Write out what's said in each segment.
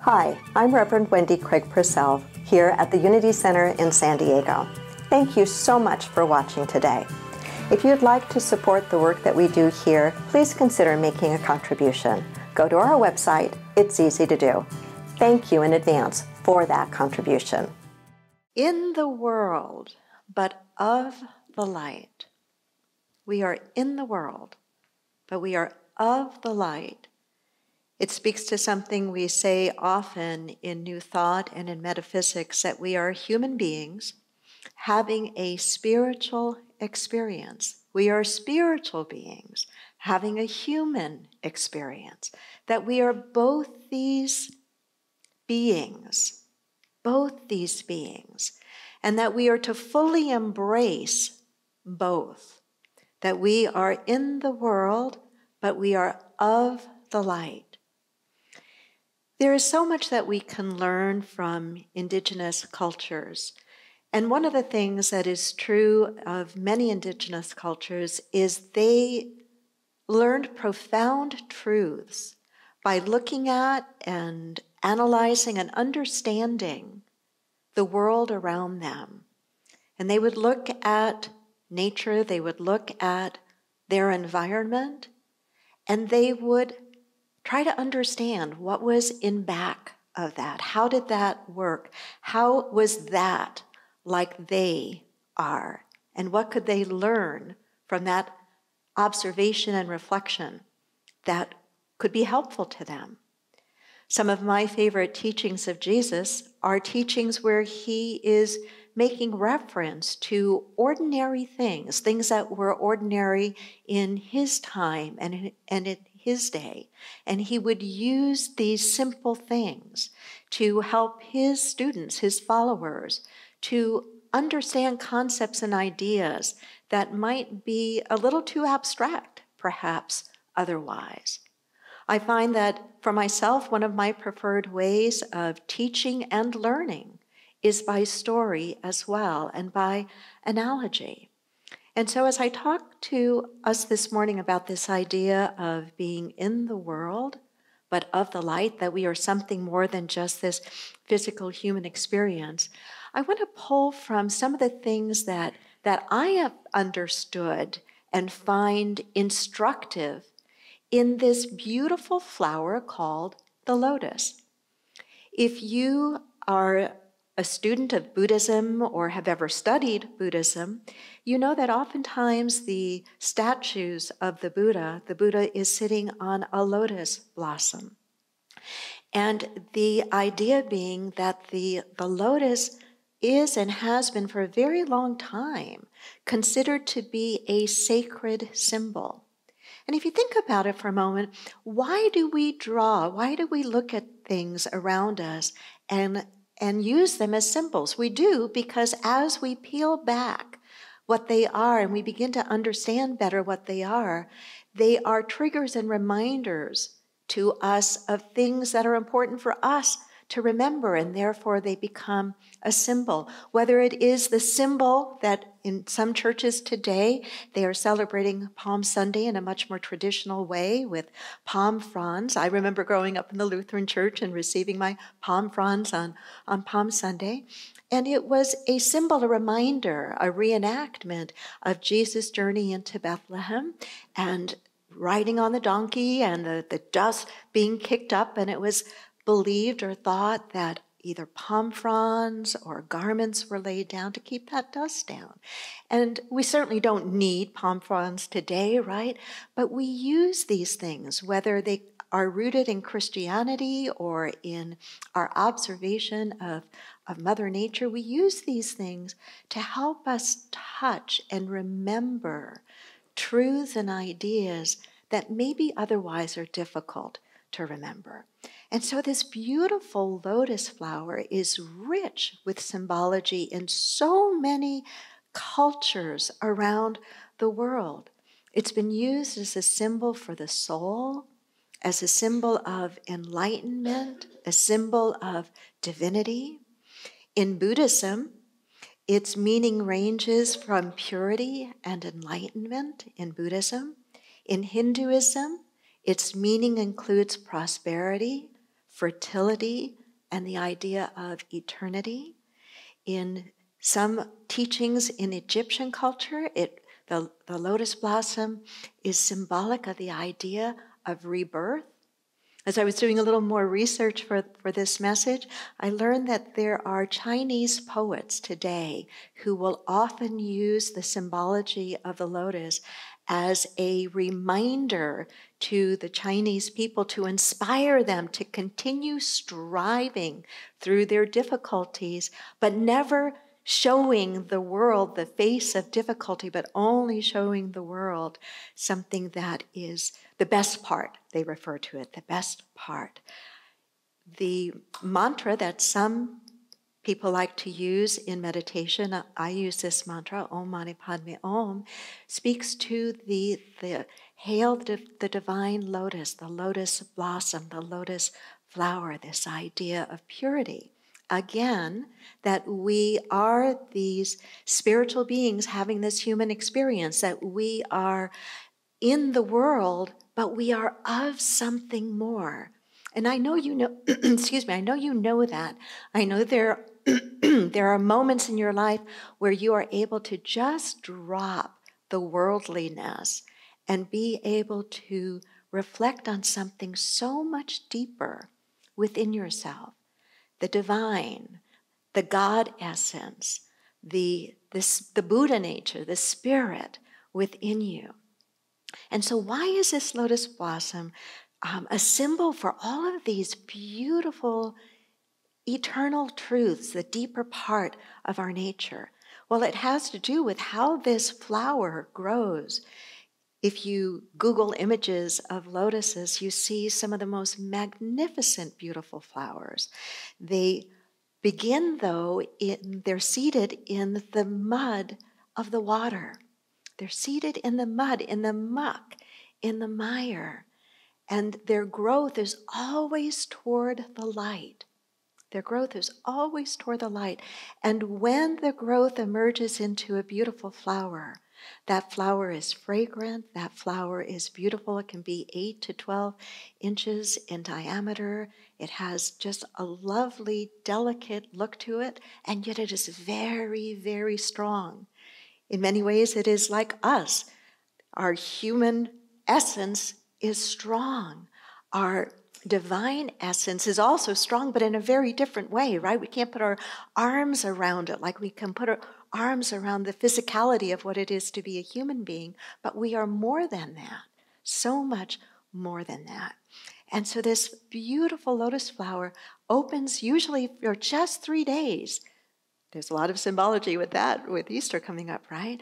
Hi, I'm Reverend Wendy Craig-Purcell here at the Unity Center in San Diego. Thank you so much for watching today. If you'd like to support the work that we do here, please consider making a contribution. Go to our website. It's easy to do. Thank you in advance for that contribution. In the world, but of the light. We are in the world, but we are of the light. It speaks to something we say often in New Thought and in metaphysics, that we are human beings having a spiritual experience. We are spiritual beings having a human experience, that we are both these beings, and that we are to fully embrace both, that we are in the world, but we are of the light. There is so much that we can learn from indigenous cultures. And one of the things that is true of many indigenous cultures is they learned profound truths by looking at and analyzing and understanding the world around them. And they would look at nature, they would look at their environment, and they would try to understand what was in back of that. How did that work? How was that like they are? And what could they learn from that observation and reflection that could be helpful to them? Some of my favorite teachings of Jesus are teachings where he is making reference to ordinary things that were ordinary in his time and in his day. And he would use these simple things to help his students, his followers, to understand concepts and ideas that might be a little too abstract, perhaps otherwise. I find that for myself, one of my preferred ways of teaching and learning is by story as well, and by analogy. And so as I talk to us this morning about this idea of being in the world, but of the light, that we are something more than just this physical human experience, I want to pull from some of the things that I have understood and find instructive in this beautiful flower called the lotus. If you are a student of Buddhism or have ever studied Buddhism, you know that oftentimes the statues of the Buddha is sitting on a lotus blossom. And the idea being that the lotus is and has been for a very long time considered to be a sacred symbol. And if you think about it for a moment, why do we look at things around us and use them as symbols? We do because as we peel back what they are and we begin to understand better what they are triggers and reminders to us of things that are important for us to remember, and therefore they become a symbol. Whether it is the symbol that in some churches today, they are celebrating Palm Sunday in a much more traditional way with palm fronds. I remember growing up in the Lutheran church and receiving my palm fronds on Palm Sunday. And it was a symbol, a reminder, a reenactment of Jesus' journey into Bethlehem and riding on the donkey and the dust being kicked up. And it was believed or thought that either palm fronds or garments were laid down to keep that dust down. And we certainly don't need palm fronds today, right? But we use these things, whether they are rooted in Christianity or in our observation of Mother Nature. We use these things to help us touch and remember truths and ideas that maybe otherwise are difficult to remember. And so this beautiful lotus flower is rich with symbology in so many cultures around the world. It's been used as a symbol for the soul, as a symbol of enlightenment, a symbol of divinity. In Buddhism, its meaning ranges from purity and enlightenment in Buddhism. In Hinduism, its meaning includes prosperity, fertility and the idea of eternity. In some teachings in Egyptian culture, the lotus blossom is symbolic of the idea of rebirth. As I was doing a little more research for this message, I learned that there are Chinese poets today who will often use the symbology of the lotus as a reminder to the Chinese people to inspire them to continue striving through their difficulties, but never showing the world the face of difficulty, but only showing the world something that is the best part. They refer to it, the best part. The mantra that some people like to use in meditation, I use this mantra, Om Mani Padme Om, speaks to the hail the divine lotus, the lotus blossom, the lotus flower, this idea of purity. Again, that we are these spiritual beings having this human experience, that we are in the world, but we are of something more. And I know you know, excuse me, I know you know that. I know there are moments in your life where you are able to just drop the worldliness and be able to reflect on something so much deeper within yourself. The divine, the God essence, the Buddha nature, the spirit within you. And so why is this lotus blossom a symbol for all of these beautiful eternal truths, the deeper part of our nature? Well, it has to do with how this flower grows. If you Google images of lotuses, you see some of the most magnificent, beautiful flowers. They begin, though, they're seated in the mud of the water. They're seated in the mud, in the muck, in the mire. And their growth is always toward the light. Their growth is always toward the light. And when the growth emerges into a beautiful flower, that flower is fragrant, that flower is beautiful. It can be 8 to 12 inches in diameter. It has just a lovely, delicate look to it, and yet it is very, very strong. In many ways, it is like us. Our human essence is strong. Our divine essence is also strong, but in a very different way, right? We can't put our arms around it like we can put our arms around the physicality of what it is to be a human being, but we are more than that, so much more than that. And so this beautiful lotus flower opens usually for just 3 days. There's a lot of symbology with that, with Easter coming up, right?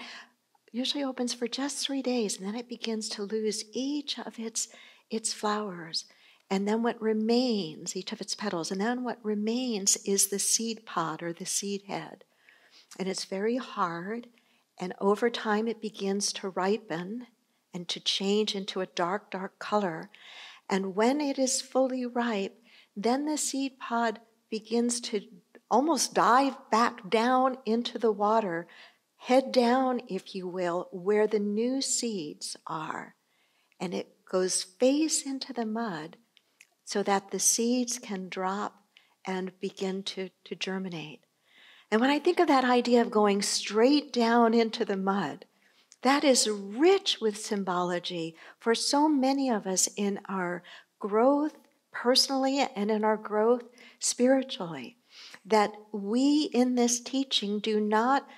Usually opens for just 3 days, and then it begins to lose each of its flowers. And then what remains, each of its petals, and then what remains is the seed pod or the seed head. And it's very hard, and over time it begins to ripen and to change into a dark, dark color. And when it is fully ripe, then the seed pod begins to almost dive back down into the water, head down, if you will, where the new seeds are. And it goes face into the mud so that the seeds can drop and begin to germinate. And when I think of that idea of going straight down into the mud, that is rich with symbology for so many of us in our growth personally and in our growth spiritually. That we in this teaching do not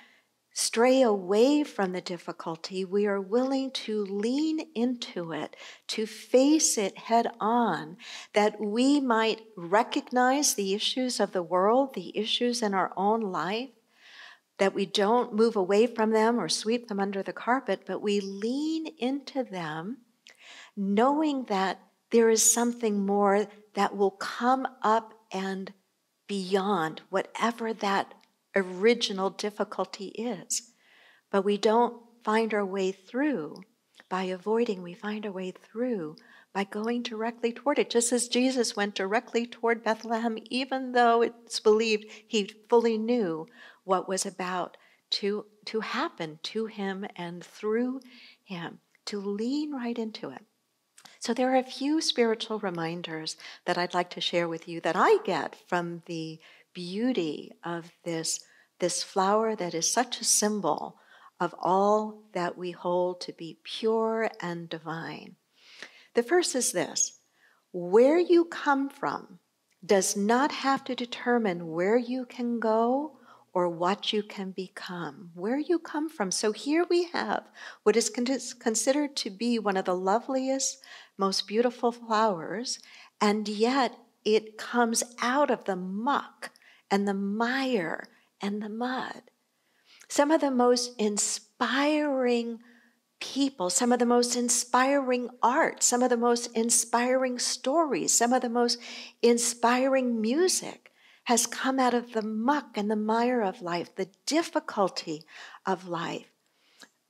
stray away from the difficulty. We are willing to lean into it, to face it head on, that we might recognize the issues of the world, the issues in our own life, that we don't move away from them or sweep them under the carpet, but we lean into them, knowing that there is something more that will come up and beyond whatever that original difficulty is. But we don't find our way through by avoiding. We find our way through by going directly toward it, just as Jesus went directly toward Bethlehem, even though it's believed he fully knew what was about to happen to him and through him, to lean right into it. So there are a few spiritual reminders that I'd like to share with you that I get from the beauty of this flower that is such a symbol of all that we hold to be pure and divine. The first is this: where you come from does not have to determine where you can go or what you can become. Where you come from. So here we have what is considered to be one of the loveliest, most beautiful flowers, and yet it comes out of the muck and the mire and the mud. Some of the most inspiring people, some of the most inspiring art, some of the most inspiring stories, some of the most inspiring music has come out of the muck and the mire of life, the difficulty of life.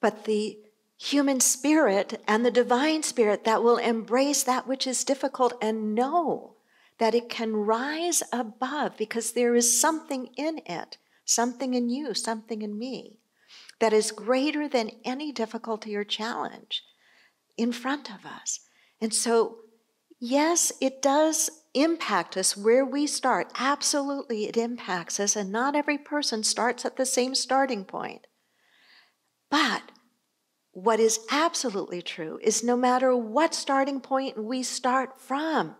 But the human spirit and the divine spirit that will embrace that which is difficult and know that it can rise above because there is something in it, something in you, something in me, that is greater than any difficulty or challenge in front of us. And so, yes, it does impact us where we start. Absolutely, it impacts us, and not every person starts at the same starting point. But what is absolutely true is no matter what starting point we start from,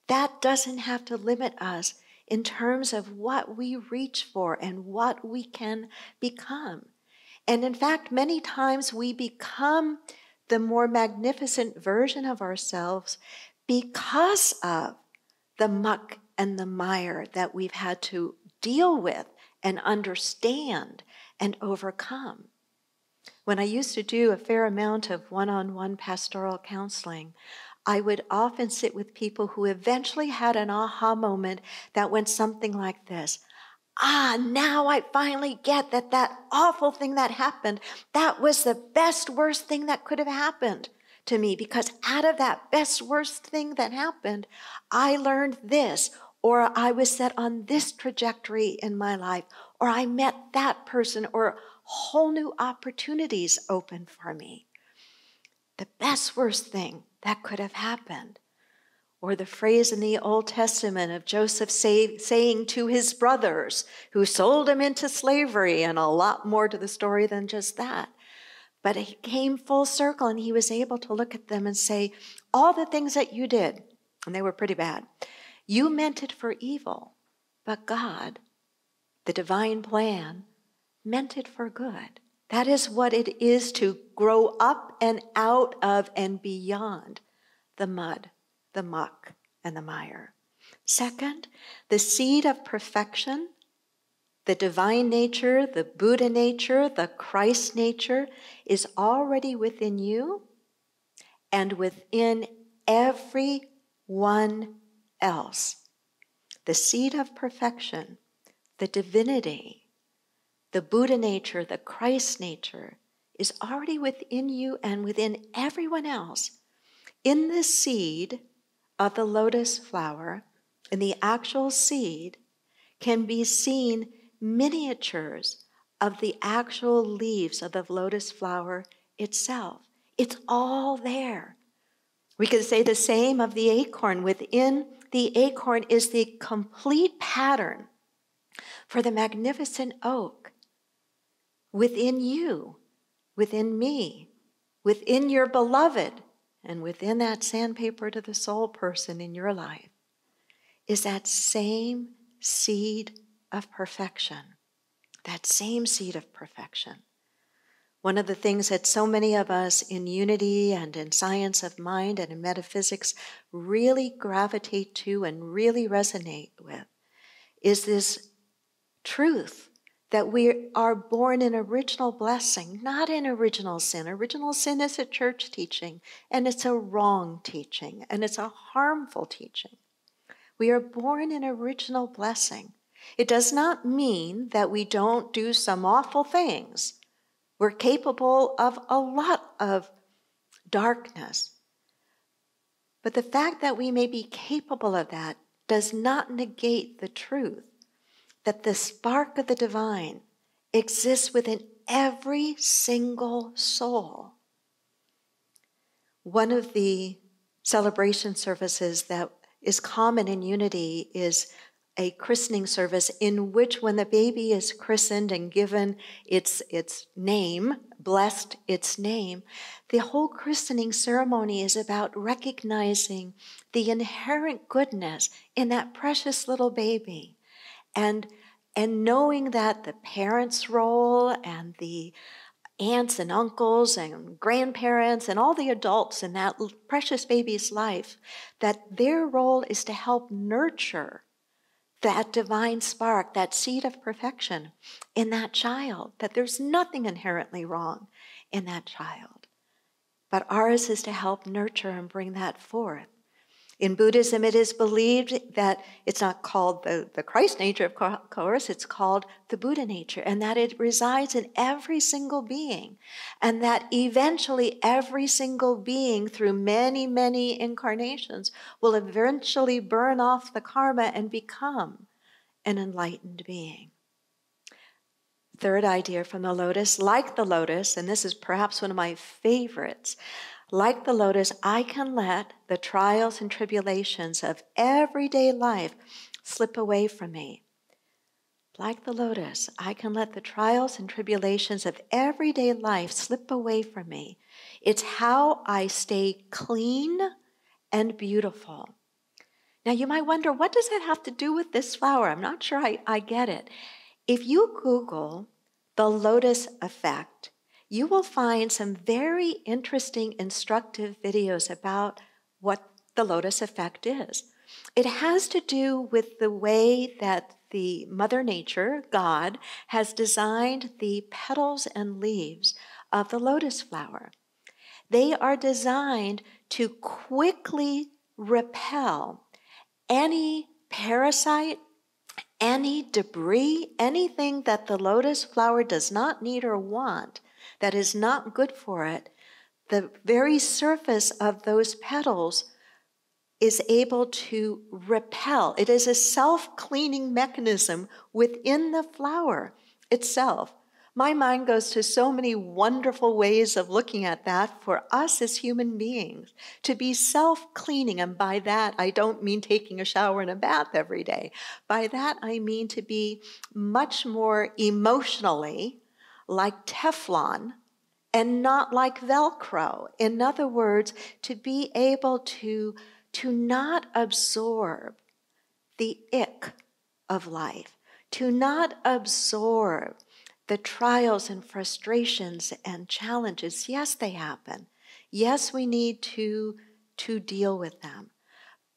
that doesn't have to limit us in terms of what we reach for and what we can become. And in fact, many times we become the more magnificent version of ourselves because of the muck and the mire that we've had to deal with and understand and overcome. When I used to do a fair amount of one-on-one pastoral counseling, I would often sit with people who eventually had an aha moment that went something like this: now I finally get that awful thing that happened, that was the best, worst thing that could have happened to me, because out of that best, worst thing that happened, I learned this, or I was set on this trajectory in my life, or I met that person, or whole new opportunities opened for me. The best, worst thing that could have happened. Or the phrase in the Old Testament of Joseph saying to his brothers who sold him into slavery, and a lot more to the story than just that. But he came full circle and he was able to look at them and say, all the things that you did, and they were pretty bad, you meant it for evil, but God, the divine plan, meant it for good. That is what it is to grow up and out of and beyond the mud, the muck, and the mire. Second, the seed of perfection, the divine nature, the Buddha nature, the Christ nature is already within you and within everyone else. The seed of perfection, the divinity, the Buddha nature, the Christ nature is already within you and within everyone else. In the seed of the lotus flower, in the actual seed, can be seen miniatures of the actual leaves of the lotus flower itself. It's all there. We could say the same of the acorn. Within the acorn is the complete pattern for the magnificent oak. Within you, within me, within your beloved, and within that sandpaper to the soul person in your life is that same seed of perfection. That same seed of perfection. One of the things that so many of us in unity and in science of mind and in metaphysics really gravitate to and really resonate with is this truth that we are born in original blessing, not in original sin. Original sin is a church teaching, and it's a wrong teaching, and it's a harmful teaching. We are born in original blessing. It does not mean that we don't do some awful things. We're capable of a lot of darkness. But the fact that we may be capable of that does not negate the truth that the spark of the divine exists within every single soul. One of the celebration services that is common in Unity is a christening service in which when the baby is christened and given its name, blessed its name, the whole christening ceremony is about recognizing the inherent goodness in that precious little baby and knowing that the parents' role and the aunts and uncles and grandparents and all the adults in that precious baby's life, that their role is to help nurture that divine spark, that seed of perfection in that child, that there's nothing inherently wrong in that child. But ours is to help nurture and bring that forth. In Buddhism, it is believed that it's not called the Christ nature, of course, it's called the Buddha nature, and that it resides in every single being, and that eventually every single being, through many, many incarnations, will eventually burn off the karma and become an enlightened being. Third idea from the lotus, like the lotus, and this is perhaps one of my favorites, like the lotus, I can let the trials and tribulations of everyday life slip away from me. Like the lotus, I can let the trials and tribulations of everyday life slip away from me. It's how I stay clean and beautiful. Now you might wonder, what does that have to do with this flower? I'm not sure I get it. If you Google the Lotus Effect, you will find some very interesting, instructive videos about what the Lotus Effect is. It has to do with the way that the Mother Nature, God, has designed the petals and leaves of the lotus flower. They are designed to quickly repel any parasite, any debris, anything that the lotus flower does not need or want, that is not good for it. The very surface of those petals is able to repel. It is a self-cleaning mechanism within the flower itself. My mind goes to so many wonderful ways of looking at that for us as human beings, to be self-cleaning. And by that, I don't mean taking a shower and a bath every day. By that, I mean to be much more emotionally like Teflon and not like Velcro. In other words, to be able to not absorb the ick of life, to not absorb the trials and frustrations and challenges. Yes, they happen. Yes, we need to deal with them.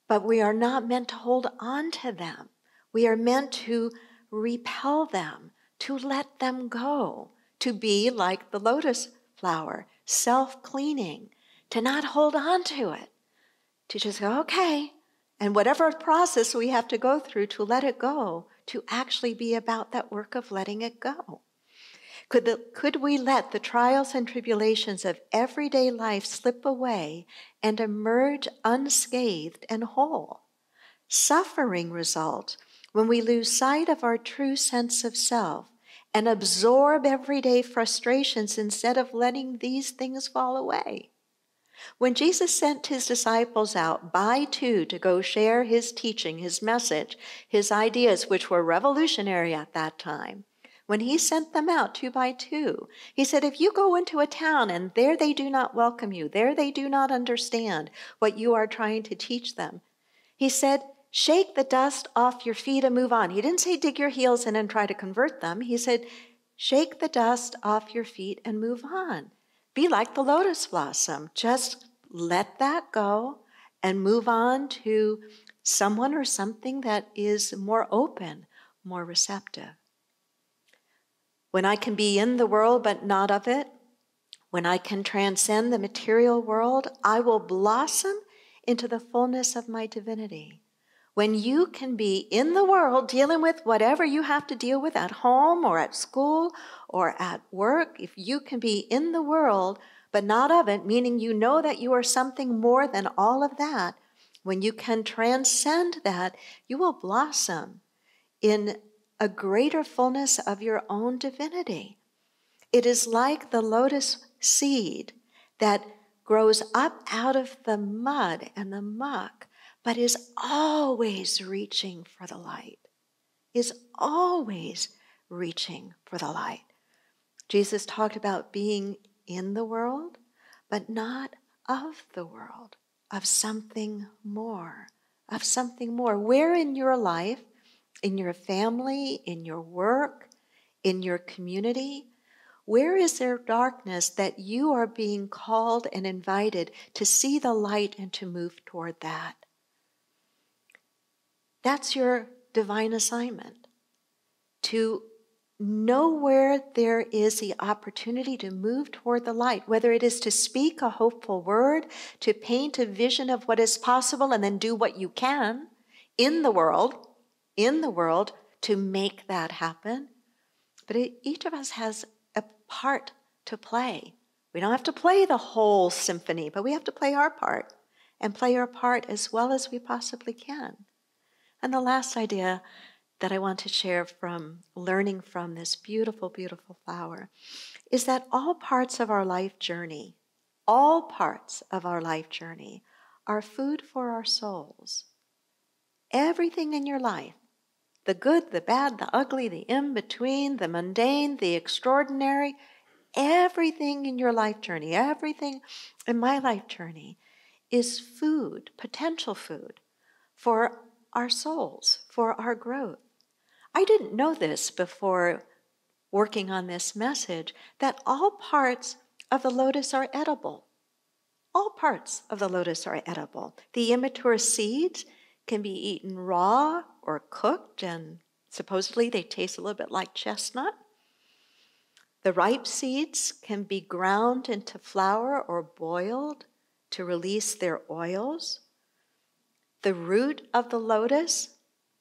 But we are not meant to hold on to them. We are meant to repel them, to let them go, to be like the lotus flower, self-cleaning, to not hold on to it, to just go, okay, and whatever process we have to go through to let it go, to actually be about that work of letting it go. Could we let the trials and tribulations of everyday life slip away and emerge unscathed and whole? Suffering results when we lose sight of our true sense of self and absorb everyday frustrations instead of letting these things fall away. When Jesus sent his disciples out by two to go share his teaching, his message, his ideas, which were revolutionary at that time, when he sent them out 2 by 2, he said, if you go into a town and there they do not welcome you, there they do not understand what you are trying to teach them, he said, shake the dust off your feet and move on. He didn't say dig your heels in and try to convert them. He said, shake the dust off your feet and move on. Be like the lotus blossom. Just let that go and move on to someone or something that is more open, more receptive. When I can be in the world but not of it, when I can transcend the material world, I will blossom into the fullness of my divinity. When you can be in the world dealing with whatever you have to deal with at home or at school or at work, if you can be in the world but not of it, meaning you know that you are something more than all of that, when you can transcend that, you will blossom in a greater fullness of your own divinity. It is like the lotus seed that grows up out of the mud and the muck, but is always reaching for the light, is always reaching for the light. Jesus talked about being in the world, but not of the world, of something more, of something more. Where in your life, in your family, in your work, in your community, where is there darkness that you are being called and invited to see the light and to move toward that? That's your divine assignment, to know where there is the opportunity to move toward the light, whether it is to speak a hopeful word, to paint a vision of what is possible, and then do what you can in the world to make that happen. But each of us has a part to play. We don't have to play the whole symphony, but we have to play our part, and play our part as well as we possibly can. And the last idea that I want to share from learning from this beautiful, beautiful flower is that all parts of our life journey, are food for our souls. Everything in your life, the good, the bad, the ugly, the in-between, the mundane, the extraordinary, everything in your life journey, everything in my life journey is food, potential food for our souls, for our growth. I didn't know this before working on this message, that all parts of the lotus are edible. All parts of the lotus are edible. The immature seeds can be eaten raw or cooked, and supposedly they taste a little bit like chestnut. The ripe seeds can be ground into flour or boiled to release their oils. The root of the lotus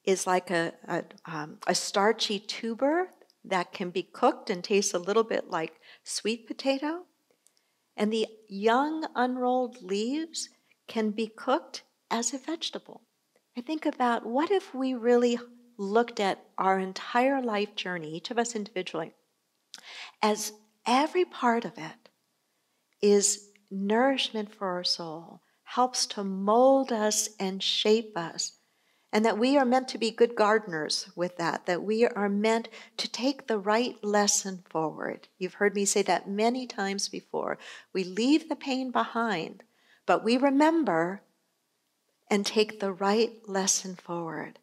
is like a starchy tuber that can be cooked and tastes a little bit like sweet potato. And the young unrolled leaves can be cooked as a vegetable. I think about, what if we really looked at our entire life journey, each of us individually, as every part of it is nourishment for our soul, helps to mold us and shape us, and that we are meant to be good gardeners with that we are meant to take the right lesson forward. You've heard me say that many times before. We leave the pain behind, but we remember and take the right lesson forward.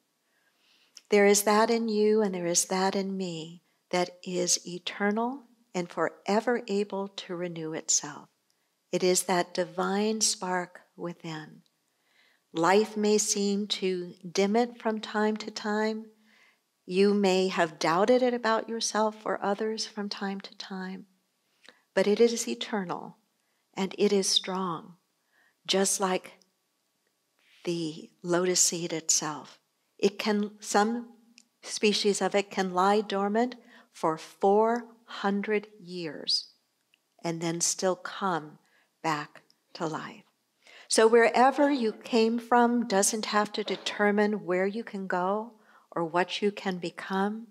There is that in you and there is that in me that is eternal and forever able to renew itself. It is that divine spark within. Life may seem to dim it from time to time. You may have doubted it about yourself or others from time to time, but it is eternal and it is strong, just like the lotus seed itself. Some species of it can lie dormant for 400 years and then still come back to life. So wherever you came from doesn't have to determine where you can go or what you can become.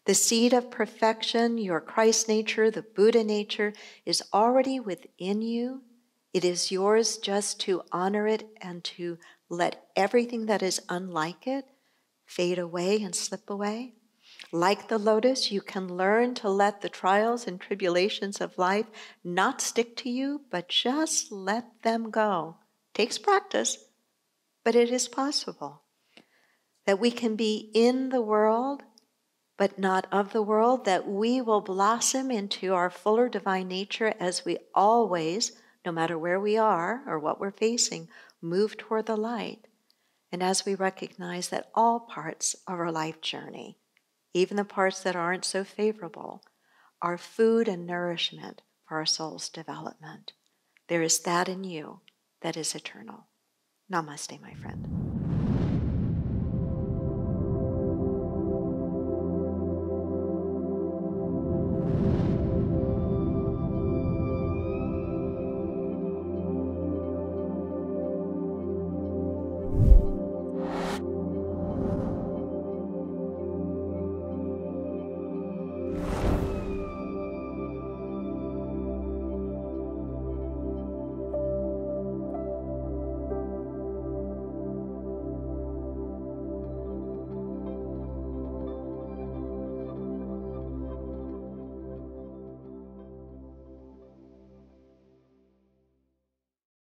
The seed of perfection, your Christ nature, the Buddha nature, is already within you. It is yours just to honor it and to let everything that is unlike it fade away and slip away. Like the lotus, you can learn to let the trials and tribulations of life not stick to you, but just let them go. Takes practice, but it is possible. That we can be in the world, but not of the world, that we will blossom into our fuller divine nature as we always, no matter where we are or what we're facing, move toward the light. And as we recognize that all parts of our life journey, even the parts that aren't so favorable, are food and nourishment for our soul's development. There is that in you that is eternal. Namaste, my friend.